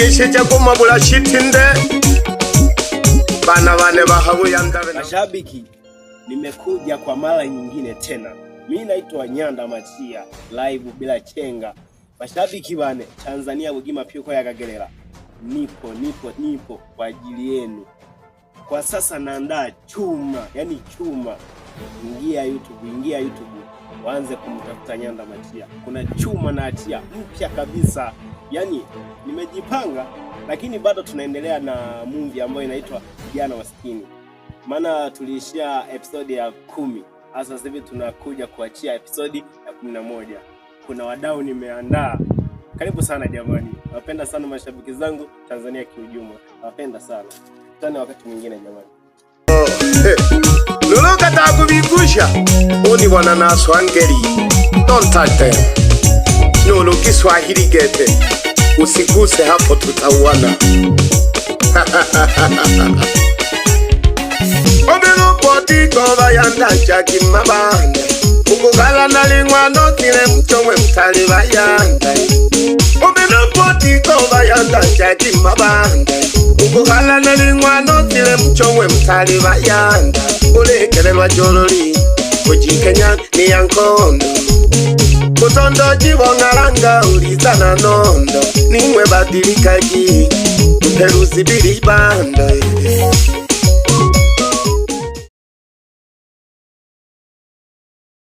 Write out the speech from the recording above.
Ngisheje kumabula shitinde bana bane bahabuye ndabe. Mashabiki, nimekuja kwa mara nyingine tena. Mimi naitwa Nyanda Machia, live bila chenga. Mashabiki bane, Tanzania bugima pyuko ya Kagerera. Nipo kwa ajili yenu. Kwa sasa naandaa chuma, yani chuma. Ingia YouTube, waanze kumtafuta Nyanda Machia. Kuna chuma na atia mpya kabisa. Yani nimejipanga, lakini bado tunaendelea na movie ambayo inaitwa Vijana Maskini. Maana tuliishia episode ya 10. Sasa hivi tunakuja kuachia episode ya 11. Kuna wadau nimeandaa. Karibu sana jamani. Napenda sana mashabiki zangu Tanzania kiujumla. Napenda sana. Tutane wakati mwingine jamani. Loloka takubigusha. Oni wana na swangeri. Don't touch them. Nolo Kiswahili gete. Usiguse hapo tutauana. Obelo poti koba yanda chaki mabanda. Ukugala nalingwano kile mchomwe mtali bayanda. Obelo poti koba yanda chaki mabanda. Ukugala nalingwano kile mchomwe mtali bayanda. Ulekelelwa jololi kujikenya ni yankondo. Kutondo jibongalanga ulizana nondo. Nimwe badilika gi Mperuzi bilibanda.